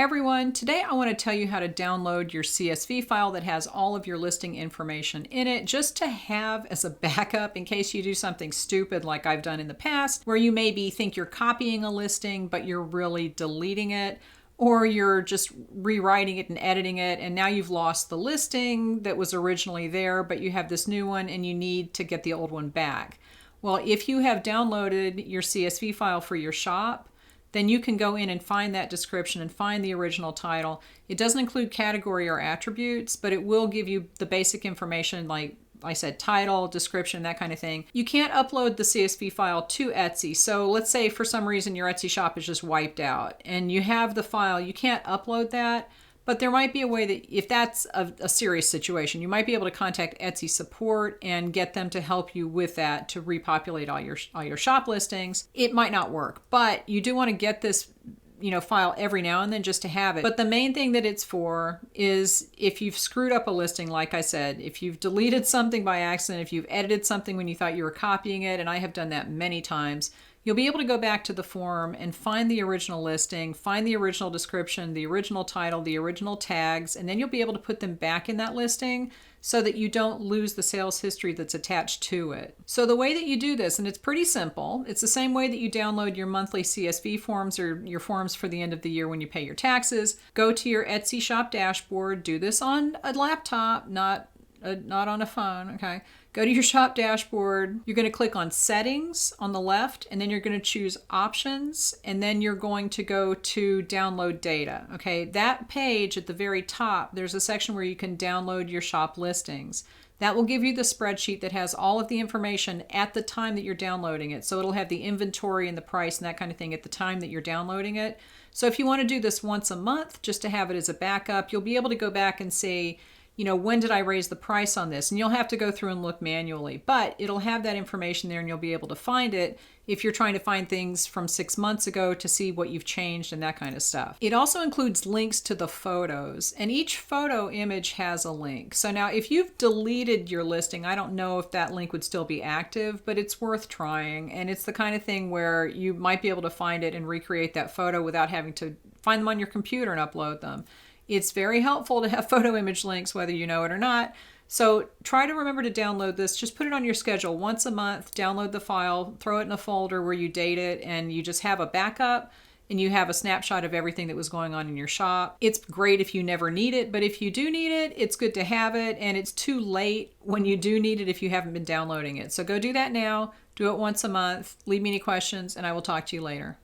Hi everyone, today I want to tell you how to download your CSV file that has all of your listing information in it just to have as a backup in case you do something stupid like I've done in the past where you maybe think you're copying a listing but you're really deleting it, or you're just rewriting it and editing it and now you've lost the listing that was originally there but you have this new one and you need to get the old one back. Well, if you have downloaded your CSV file for your shop, then you can go in and find that description and find the original title. It doesn't include category or attributes, but it will give you the basic information like I said, title, description, that kind of thing. You can't upload the CSV file to Etsy. So let's say for some reason your Etsy shop is just wiped out and you have the file, you can't upload that. But there might be a way that if that's a serious situation, you might be able to contact Etsy support and get them to help you with that to repopulate all your shop listings. It might not work, but you do want to get this file every now and then just to have it. But the main thing that it's for is if you've screwed up a listing, like I said, if you've deleted something by accident, if you've edited something when you thought you were copying it, and I have done that many times, you'll be able to go back to the form and find the original listing, find the original description, the original title, the original tags, and then you'll be able to put them back in that listing so that you don't lose the sales history that's attached to it. So the way that you do this, and it's pretty simple, it's the same way that you download your monthly CSV forms or your forms for the end of the year when you pay your taxes. Go to your Etsy shop dashboard, do this on a laptop, not on a phone, okay? Go to your shop dashboard. You're going to click on settings on the left, and then you're going to choose options, and then you're going to go to download data, okay? That page at the very top, there's a section where you can download your shop listings. That will give you the spreadsheet that has all of the information at the time that you're downloading it. So it'll have the inventory and the price and that kind of thing at the time that you're downloading it. So if you want to do this once a month, just to have it as a backup, you'll be able to go back and say, when did I raise the price on this? And you'll have to go through and look manually, but it'll have that information there and you'll be able to find it if you're trying to find things from 6 months ago to see what you've changed and that kind of stuff. It also includes links to the photos, and each photo image has a link. So now if you've deleted your listing, I don't know if that link would still be active, but it's worth trying. And it's the kind of thing where you might be able to find it and recreate that photo without having to find them on your computer and upload them. It's very helpful to have photo image links, whether you know it or not. So try to remember to download this. Just put it on your schedule once a month, download the file, throw it in a folder where you date it, and you just have a backup and you have a snapshot of everything that was going on in your shop. It's great if you never need it, but if you do need it, it's good to have it, and it's too late when you do need it if you haven't been downloading it. So go do that now, do it once a month, leave me any questions, and I will talk to you later.